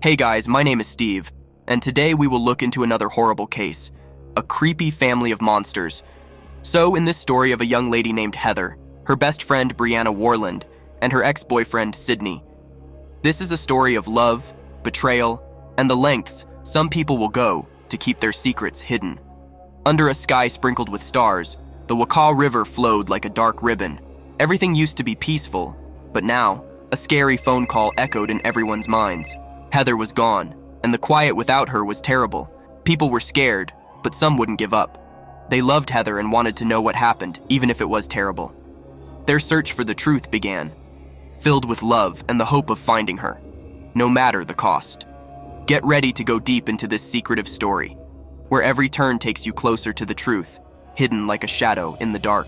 Hey guys, my name is Steve, and today we will look into another horrible case, a creepy family of monsters. So, in this story of a young lady named Heather, her best friend Brianna Warland, and her ex-boyfriend Cydney. This is a story of love, betrayal, and the lengths some people will go to keep their secrets hidden. Under a sky sprinkled with stars, the Wakaw River flowed like a dark ribbon. Everything used to be peaceful, but now, a scary phone call echoed in everyone's minds. Heather was gone, and the quiet without her was terrible. People were scared, but some wouldn't give up. They loved Heather and wanted to know what happened, even if it was terrible. Their search for the truth began, filled with love and the hope of finding her, no matter the cost. Get ready to go deep into this secretive story, where every turn takes you closer to the truth, hidden like a shadow in the dark.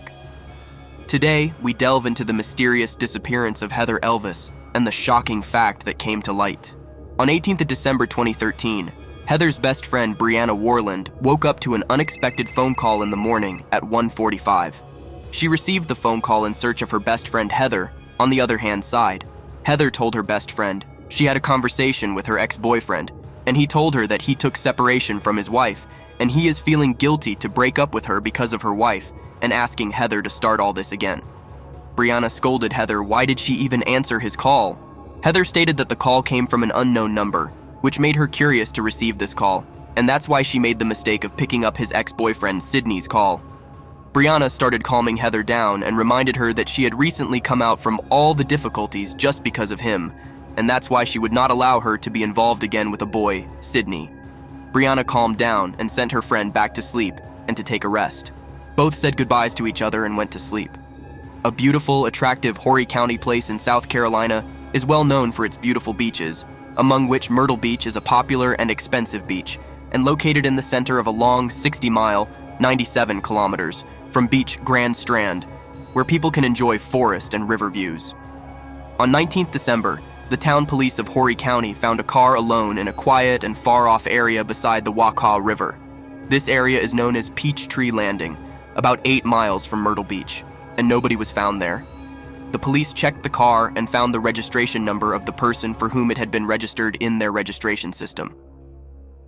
Today, we delve into the mysterious disappearance of Heather Elvis and the shocking fact that came to light. On 18th of December 2013, Heather's best friend Brianna Warland woke up to an unexpected phone call in the morning at 1:45. She received the phone call in search of her best friend Heather. On the other hand side, Heather told her best friend she had a conversation with her ex-boyfriend, and he told her that he took separation from his wife, and he is feeling guilty to break up with her because of her wife, and asking Heather to start all this again. Brianna scolded Heather why did she even answer his call. Heather stated that the call came from an unknown number, which made her curious to receive this call, and that's why she made the mistake of picking up his ex-boyfriend Cydney's call. Brianna started calming Heather down and reminded her that she had recently come out from all the difficulties just because of him, and that's why she would not allow her to be involved again with a boy, Cydney. Brianna calmed down and sent her friend back to sleep and to take a rest. Both said goodbyes to each other and went to sleep. A beautiful, attractive Horry County place in South Carolina is well known for its beautiful beaches, among which Myrtle Beach is a popular and expensive beach, and located in the center of a long 60-mile, 97 kilometers, from beach Grand Strand, where people can enjoy forest and river views. On 19th December, the town police of Horry County found a car alone in a quiet and far-off area beside the Wakaw River. This area is known as Peachtree Landing, about 8 miles from Myrtle Beach, and nobody was found there. The police checked the car and found the registration number of the person for whom it had been registered in their registration system.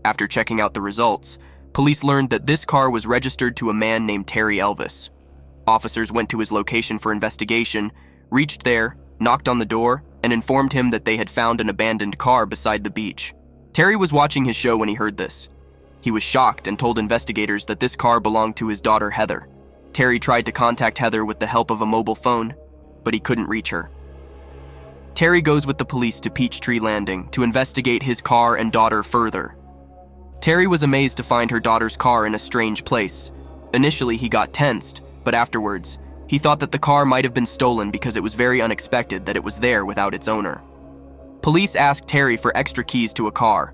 After checking out the results, police learned that this car was registered to a man named Terry Elvis. Officers went to his location for investigation, reached there, knocked on the door, and informed him that they had found an abandoned car beside the beach. Terry was watching his show when he heard this. He was shocked and told investigators that this car belonged to his daughter Heather. Terry tried to contact Heather with the help of a mobile phone, but he couldn't reach her. Terry goes with the police to Peachtree Landing to investigate his car and daughter further. Terry was amazed to find her daughter's car in a strange place. Initially, he got tensed, but afterwards, he thought that the car might have been stolen because it was very unexpected that it was there without its owner. Police asked Terry for extra keys to a car.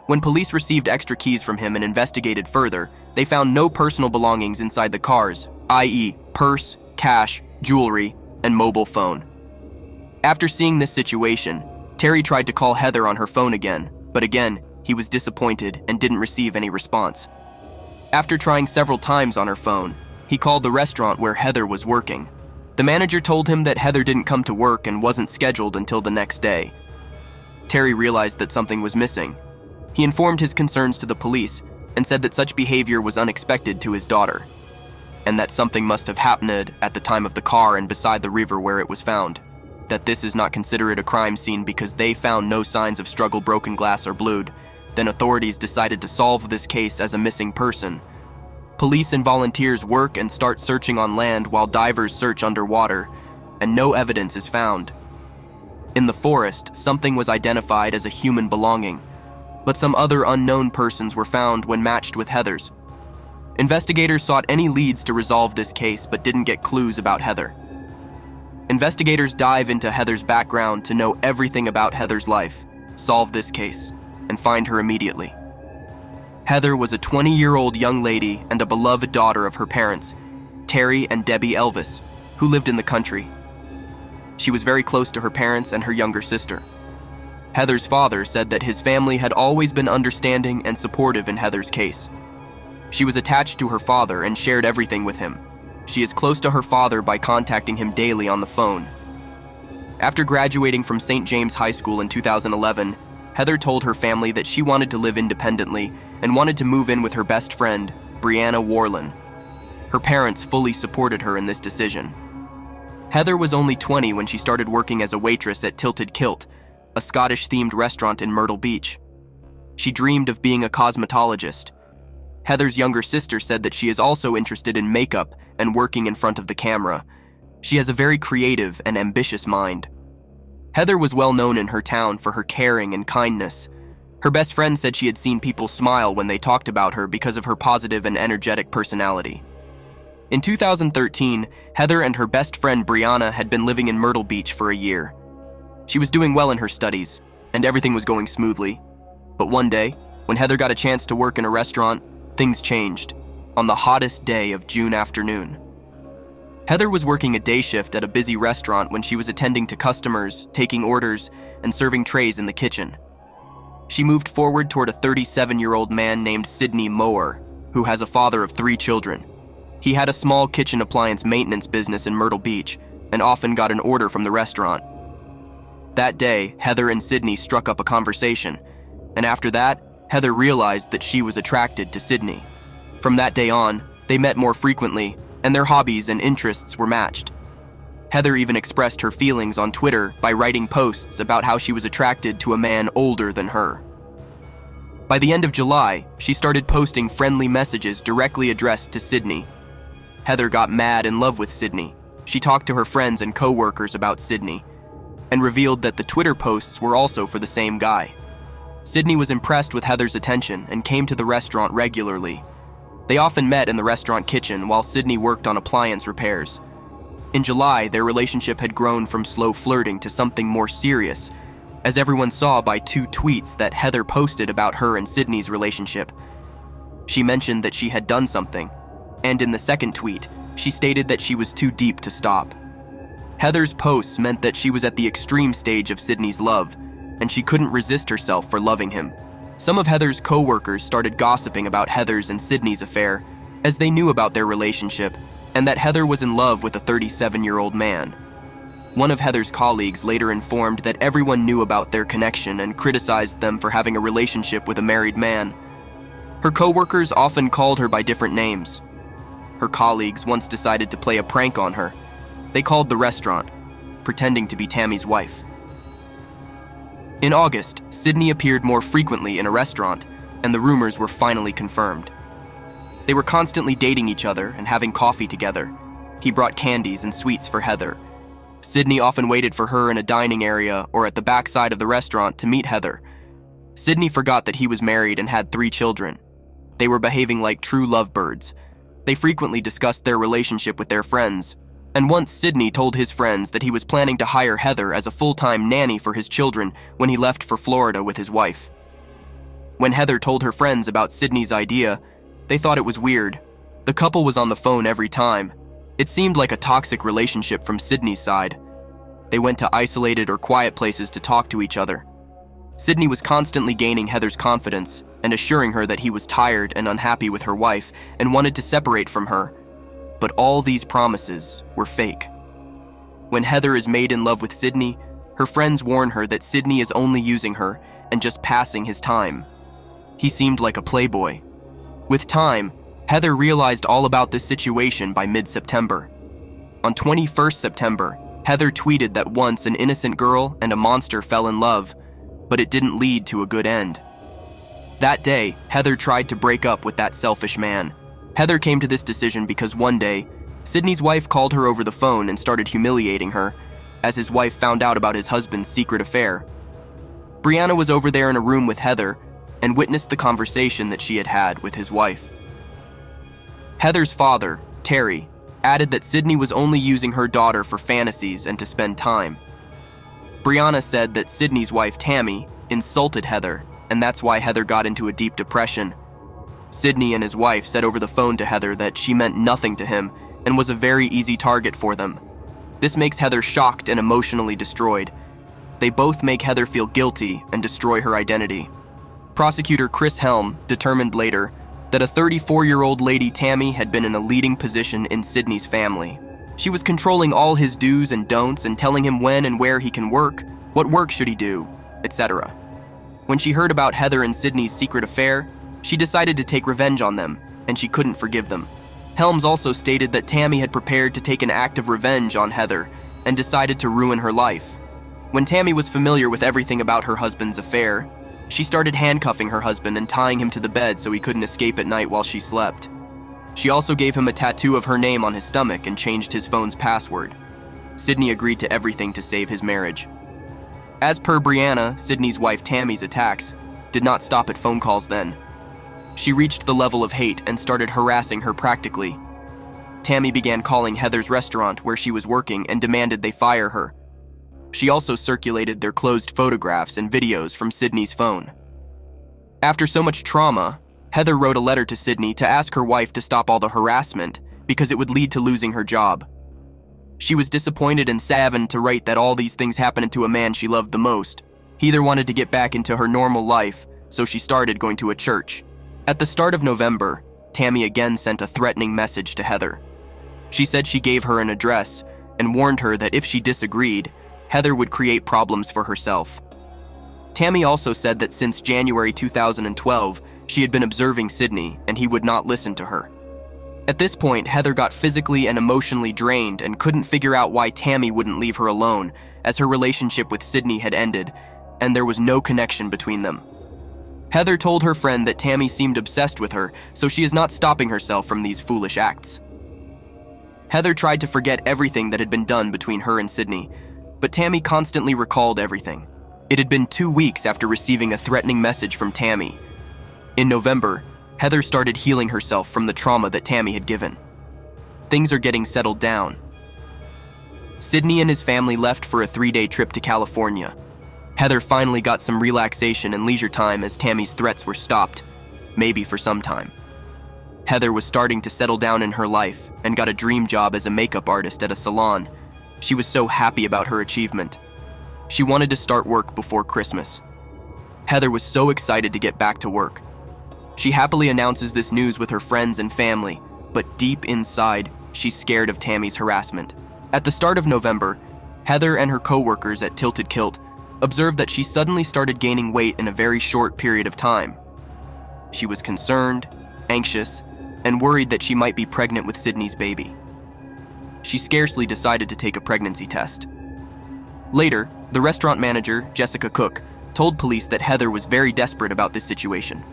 When police received extra keys from him and investigated further, they found no personal belongings inside the cars, i.e., purse, cash, jewelry, and mobile phone. After seeing this situation, Terry tried to call Heather on her phone again, but again, he was disappointed and didn't receive any response. After trying several times on her phone, he called the restaurant where Heather was working. The manager told him that Heather didn't come to work and wasn't scheduled until the next day. Terry realized that something was missing. He informed his concerns to the police and said that such behavior was unexpected to his daughter, and that something must have happened at the time of the car and beside the river where it was found. That this is not considered a crime scene because they found no signs of struggle, broken glass, or blood. Then authorities decided to solve this case as a missing person. Police and volunteers work and start searching on land while divers search underwater, and no evidence is found. In the forest, something was identified as a human belonging, but some other unknown persons were found when matched with Heather's. Investigators sought any leads to resolve this case but didn't get clues about Heather. Investigators dive into Heather's background to know everything about Heather's life, solve this case, and find her immediately. Heather was a 20-year-old young lady and a beloved daughter of her parents, Terry and Debbie Elvis, who lived in the country. She was very close to her parents and her younger sister. Heather's father said that his family had always been understanding and supportive in Heather's case. She was attached to her father and shared everything with him. She is close to her father by contacting him daily on the phone. After graduating from St. James High School in 2011, Heather told her family that she wanted to live independently and wanted to move in with her best friend, Brianna Warland. Her parents fully supported her in this decision. Heather was only 20 when she started working as a waitress at Tilted Kilt, a Scottish-themed restaurant in Myrtle Beach. She dreamed of being a cosmetologist. Heather's younger sister said that she is also interested in makeup and working in front of the camera. She has a very creative and ambitious mind. Heather was well known in her town for her caring and kindness. Her best friend said she had seen people smile when they talked about her because of her positive and energetic personality. In 2013, Heather and her best friend Brianna had been living in Myrtle Beach for a year. She was doing well in her studies, and everything was going smoothly. But one day, when Heather got a chance to work in a restaurant, things changed, on the hottest day of June afternoon. Heather was working a day shift at a busy restaurant when she was attending to customers, taking orders, and serving trays in the kitchen. She moved forward toward a 37-year-old man named Cydney, who has a father of 3 children. He had a small kitchen appliance maintenance business in Myrtle Beach and often got an order from the restaurant. That day, Heather and Cydney struck up a conversation, and after that, Heather realized that she was attracted to Cydney. From that day on, they met more frequently, and their hobbies and interests were matched. Heather even expressed her feelings on Twitter by writing posts about how she was attracted to a man older than her. By the end of July, she started posting friendly messages directly addressed to Cydney. Heather got mad in love with Cydney. She talked to her friends and co-workers about Cydney, and revealed that the Twitter posts were also for the same guy. Cydney was impressed with Heather's attention and came to the restaurant regularly. They often met in the restaurant kitchen while Cydney worked on appliance repairs. In July, their relationship had grown from slow flirting to something more serious, as everyone saw by 2 tweets that Heather posted about her and Cydney's relationship. She mentioned that she had done something, and in the second tweet, she stated that she was too deep to stop. Heather's posts meant that she was at the extreme stage of Cydney's love, and she couldn't resist herself for loving him. Some of Heather's co-workers started gossiping about Heather's and Cydney's affair, as they knew about their relationship, and that Heather was in love with a 37-year-old man. One of Heather's colleagues later informed that everyone knew about their connection and criticized them for having a relationship with a married man. Her co-workers often called her by different names. Her colleagues once decided to play a prank on her. They called the restaurant, pretending to be Tammy's wife. In August, Cydney appeared more frequently in a restaurant, and the rumors were finally confirmed. They were constantly dating each other and having coffee together. He brought candies and sweets for Heather. Cydney often waited for her in a dining area or at the back side of the restaurant to meet Heather. Cydney forgot that he was married and had 3 children. They were behaving like true lovebirds. They frequently discussed their relationship with their friends, and once Cydney told his friends that he was planning to hire Heather as a full-time nanny for his children when he left for Florida with his wife. When Heather told her friends about Cydney's idea, they thought it was weird. The couple was on the phone every time. It seemed like a toxic relationship from Cydney's side. They went to isolated or quiet places to talk to each other. Cydney was constantly gaining Heather's confidence and assuring her that he was tired and unhappy with her wife and wanted to separate from her. But all these promises were fake. When Heather is made in love with Cydney, her friends warn her that Cydney is only using her and just passing his time. He seemed like a playboy. With time, Heather realized all about this situation by mid-September. On 21st September, Heather tweeted that once an innocent girl and a monster fell in love, but it didn't lead to a good end. That day, Heather tried to break up with that selfish man. Heather came to this decision because one day, Cydney's wife called her over the phone and started humiliating her, as his wife found out about his husband's secret affair. Brianna was over there in a room with Heather and witnessed the conversation that she had had with his wife. Heather's father, Terry, added that Cydney was only using her daughter for fantasies and to spend time. Brianna said that Cydney's wife, Tammy, insulted Heather, and that's why Heather got into a deep depression. Cydney and his wife said over the phone to Heather that she meant nothing to him and was a very easy target for them. This makes Heather shocked and emotionally destroyed. They both make Heather feel guilty and destroy her identity. Prosecutor Chris Helm determined later that a 34-year-old lady, Tammy, had been in a leading position in Cydney's family. She was controlling all his do's and don'ts and telling him when and where he can work, what work should he do, etc. When she heard about Heather and Cydney's secret affair, she decided to take revenge on them, and she couldn't forgive them. Helms also stated that Tammy had prepared to take an act of revenge on Heather and decided to ruin her life. When Tammy was familiar with everything about her husband's affair, she started handcuffing her husband and tying him to the bed so he couldn't escape at night while she slept. She also gave him a tattoo of her name on his stomach and changed his phone's password. Cydney agreed to everything to save his marriage. As per Brianna, Cydney's wife Tammy's attacks did not stop at phone calls then. She reached the level of hate and started harassing her practically. Tammy began calling Heather's restaurant where she was working and demanded they fire her. She also circulated their closed photographs and videos from Cydney's phone. After so much trauma, Heather wrote a letter to Cydney to ask her wife to stop all the harassment because it would lead to losing her job. She was disappointed and saddened to write that all these things happened to a man she loved the most. He either wanted to get back into her normal life, so she started going to a church. At the start of November, Tammy again sent a threatening message to Heather. She said she gave her an address and warned her that if she disagreed, Heather would create problems for herself. Tammy also said that since January 2012, she had been observing Cydney and he would not listen to her. At this point, Heather got physically and emotionally drained and couldn't figure out why Tammy wouldn't leave her alone, as her relationship with Cydney had ended, and there was no connection between them. Heather told her friend that Tammy seemed obsessed with her, so she is not stopping herself from these foolish acts. Heather tried to forget everything that had been done between her and Cydney, but Tammy constantly recalled everything. It had been 2 weeks after receiving a threatening message from Tammy. In November, Heather started healing herself from the trauma that Tammy had given. Things are getting settled down. Cydney and his family left for a 3-day trip to California. Heather finally got some relaxation and leisure time as Tammy's threats were stopped, maybe for some time. Heather was starting to settle down in her life and got a dream job as a makeup artist at a salon. She was so happy about her achievement. She wanted to start work before Christmas. Heather was so excited to get back to work. She happily announces this news with her friends and family, but deep inside, she's scared of Tammy's harassment. At the start of November, Heather and her co-workers at Tilted Kilt observed that she suddenly started gaining weight in a very short period of time. She was concerned, anxious, and worried that she might be pregnant with Cydney's baby. She scarcely decided to take a pregnancy test. Later, the restaurant manager, Jessica Cook, told police that Heather was very desperate about this situation.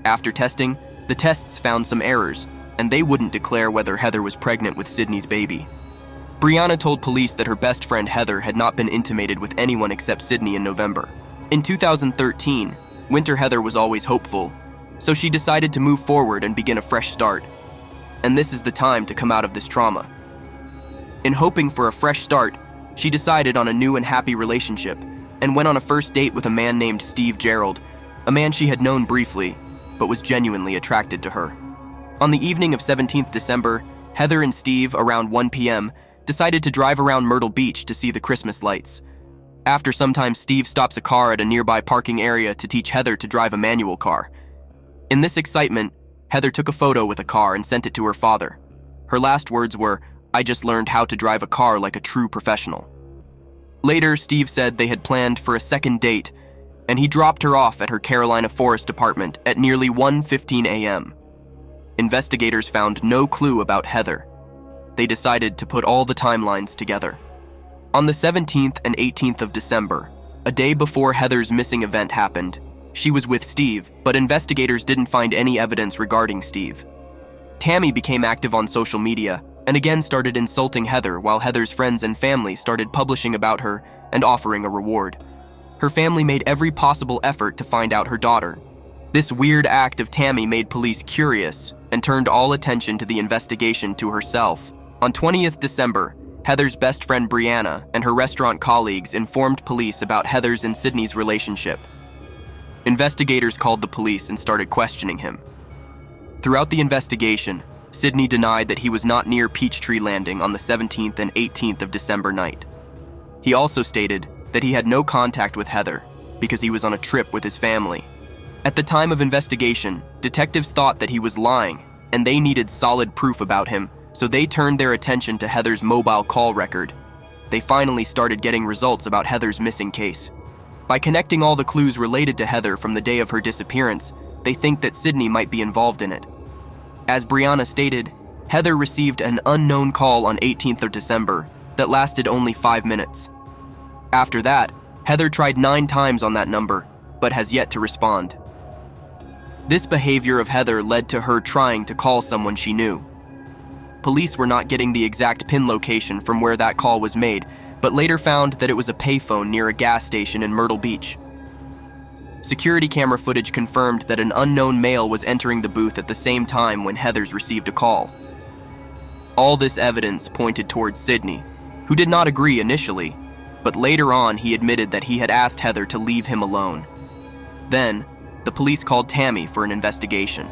After testing, the tests found some errors, and they wouldn't declare whether Heather was pregnant with Cydney's baby. Brianna told police that her best friend Heather had not been intimated with anyone except Cydney in November. In 2013, Winter Heather was always hopeful, so she decided to move forward and begin a fresh start. And this is the time to come out of this trauma. In hoping for a fresh start, she decided on a new and happy relationship and went on a first date with a man named Steve Gerald, a man she had known briefly, but was genuinely attracted to her. On the evening of 17th December, Heather and Steve, around 1 p.m., decided to drive around Myrtle Beach to see the Christmas lights. After some time, Steve stops a car at a nearby parking area to teach Heather to drive a manual car. In this excitement, Heather took a photo with a car and sent it to her father. Her last words were, "I just learned how to drive a car like a true professional." Later, Steve said they had planned for a second date, and he dropped her off at her Carolina Forest apartment at nearly 1:15 a.m. Investigators found no clue about Heather. They decided to put all the timelines together. On the 17th and 18th of December, a day before Heather's missing event happened, she was with Steve, but investigators didn't find any evidence regarding Steve. Tammy became active on social media and again started insulting Heather, while Heather's friends and family started publishing about her and offering a reward. Her family made every possible effort to find out her daughter. This weird act of Tammy made police curious and turned all attention to the investigation to herself. On 20th December, Heather's best friend Brianna and her restaurant colleagues informed police about Heather's and Cydney's relationship. Investigators called the police and started questioning him. Throughout the investigation, Cydney denied that he was not near Peachtree Landing on the 17th and 18th of December night. He also stated that he had no contact with Heather because he was on a trip with his family. At the time of investigation, detectives thought that he was lying, and they needed solid proof about him, so they turned their attention to Heather's mobile call record. They finally started getting results about Heather's missing case. By connecting all the clues related to Heather from the day of her disappearance, they think that Cydney might be involved in it. As Brianna stated, Heather received an unknown call on 18th of December that lasted only 5 minutes. After that, Heather tried 9 times on that number, but has yet to respond. This behavior of Heather led to her trying to call someone she knew. Police were not getting the exact pin location from where that call was made, but later found that it was a payphone near a gas station in Myrtle Beach. Security camera footage confirmed that an unknown male was entering the booth at the same time when Heather's received a call. All this evidence pointed towards Cydney, who did not agree initially, but later on he admitted that he had asked Heather to leave him alone. Then, the police called Tammy for an investigation.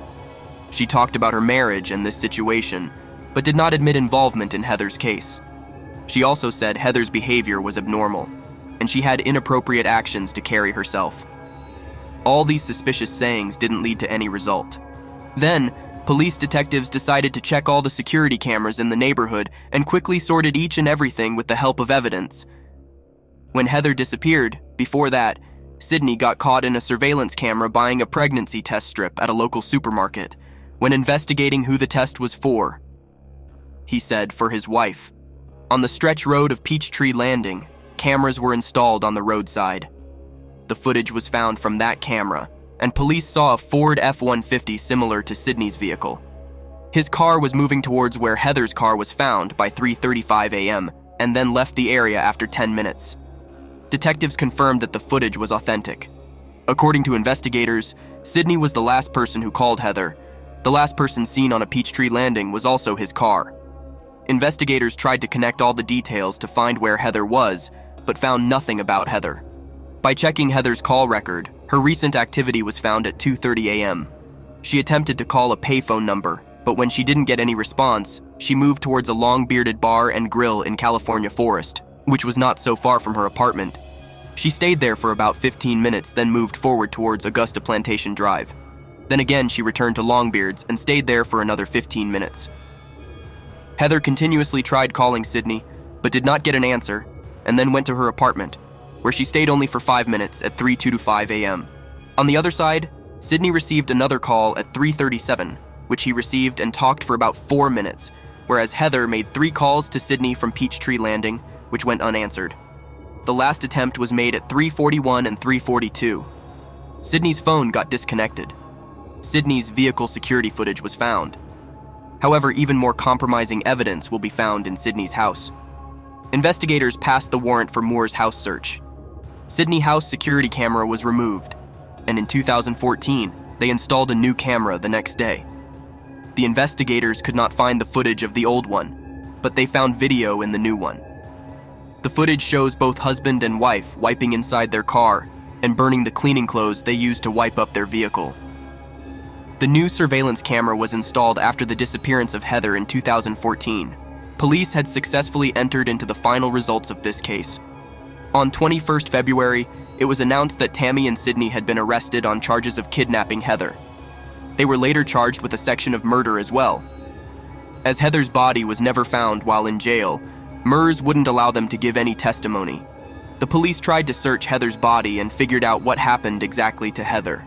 She talked about her marriage and this situation, but did not admit involvement in Heather's case. She also said Heather's behavior was abnormal, and she had inappropriate actions to carry herself. All these suspicious sayings didn't lead to any result. Then, police detectives decided to check all the security cameras in the neighborhood and quickly sorted each and everything with the help of evidence. When Heather disappeared, before that, Cydney got caught in a surveillance camera buying a pregnancy test strip at a local supermarket. When investigating who the test was for, he said for his wife. On the stretch road of Peachtree Landing, cameras were installed on the roadside. The footage was found from that camera, and police saw a Ford F-150 similar to Cydney's vehicle. His car was moving towards where Heather's car was found by 3:35 a.m. and then left the area after 10 minutes. Detectives confirmed that the footage was authentic. According to investigators, Cydney was the last person who called Heather. The last person seen on a Peachtree Landing was also his car. Investigators tried to connect all the details to find where Heather was, but found nothing about Heather. By checking Heather's call record, her recent activity was found at 2:30 a.m. She attempted to call a payphone number, but when she didn't get any response, she moved towards a long-bearded bar and grill in California Forest, which was not so far from her apartment. She stayed there for about 15 minutes, then moved forward towards Augusta Plantation Drive. Then again, she returned to Longbeards and stayed there for another 15 minutes. Heather continuously tried calling Cydney, but did not get an answer, and then went to her apartment, where she stayed only for 5 minutes at 3:25 a.m. On the other side, Cydney received another call at 3:37, which he received and talked for about 4 minutes, whereas Heather made 3 calls to Cydney from Peachtree Landing, which went unanswered. The last attempt was made at 3:41 and 3:42. Cydney's phone got disconnected. Cydney's vehicle security footage was found. However, even more compromising evidence will be found in Cydney's house. Investigators passed the warrant for Moore's house search. Cydney House security camera was removed, and in 2014, they installed a new camera the next day. The investigators could not find the footage of the old one, but they found video in the new one. The footage shows both husband and wife wiping inside their car and burning the cleaning clothes they used to wipe up their vehicle. The new surveillance camera was installed after the disappearance of Heather in 2014. Police had successfully entered into the final results of this case. On 21st February, it was announced that Tammy and Cydney had been arrested on charges of kidnapping Heather. They were later charged with a section of murder as well. As Heather's body was never found while in jail, MERS wouldn't allow them to give any testimony. The police tried to search Heather's body and figured out what happened exactly to Heather.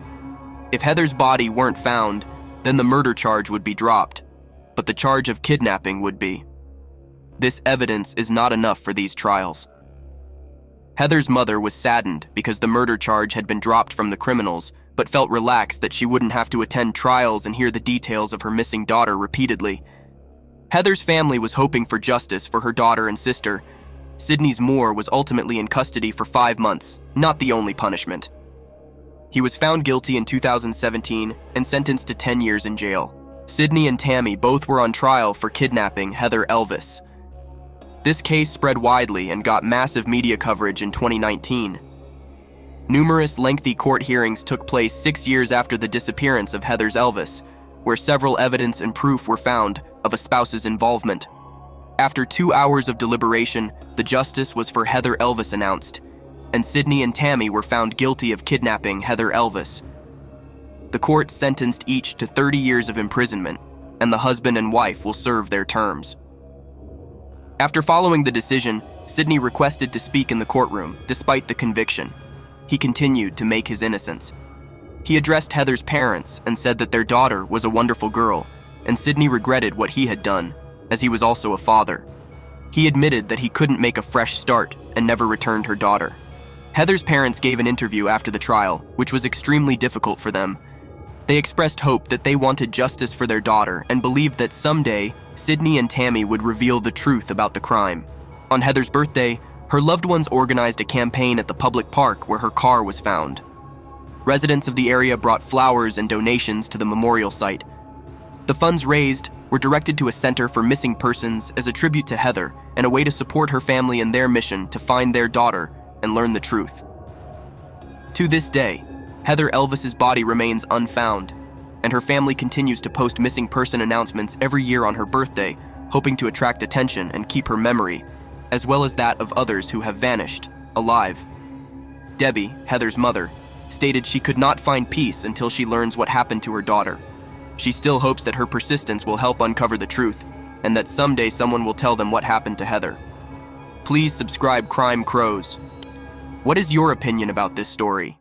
If Heather's body weren't found, then the murder charge would be dropped, but the charge of kidnapping would be. This evidence is not enough for these trials. Heather's mother was saddened because the murder charge had been dropped from the criminals, but felt relaxed that she wouldn't have to attend trials and hear the details of her missing daughter repeatedly. Heather's family was hoping for justice for her daughter and sister. Cydney's Moore was ultimately in custody for 5 months, not the only punishment. He was found guilty in 2017 and sentenced to 10 years in jail. Cydney and Tammy both were on trial for kidnapping Heather Elvis. This case spread widely and got massive media coverage in 2019. Numerous lengthy court hearings took place 6 years after the disappearance of Heather's Elvis, where several evidence and proof were found of a spouse's involvement. After 2 hours of deliberation, the justice was for Heather Elvis announced, and Cydney and Tammy were found guilty of kidnapping Heather Elvis. The court sentenced each to 30 years of imprisonment, and the husband and wife will serve their terms. After following the decision, Cydney requested to speak in the courtroom, despite the conviction. he continued to make his innocence. He addressed Heather's parents and said that their daughter was a wonderful girl, and Cydney regretted what he had done, as he was also a father. He admitted that he couldn't make a fresh start and never returned her daughter. Heather's parents gave an interview after the trial, which was extremely difficult for them. They expressed hope that they wanted justice for their daughter and believed that someday Cydney and Tammy would reveal the truth about the crime. On Heather's birthday, her loved ones organized a campaign at the public park where her car was found. Residents of the area brought flowers and donations to the memorial site. The funds raised were directed to a center for missing persons as a tribute to Heather and a way to support her family in their mission to find their daughter and learn the truth. To this day, Heather Elvis's body remains unfound, and her family continues to post missing person announcements every year on her birthday, hoping to attract attention and keep her memory, as well as that of others who have vanished, alive. Debbie, Heather's mother, stated she could not find peace until she learns what happened to her daughter. She still hopes that her persistence will help uncover the truth, and that someday someone will tell them what happened to Heather. Please subscribe Crime Crows. What is your opinion about this story?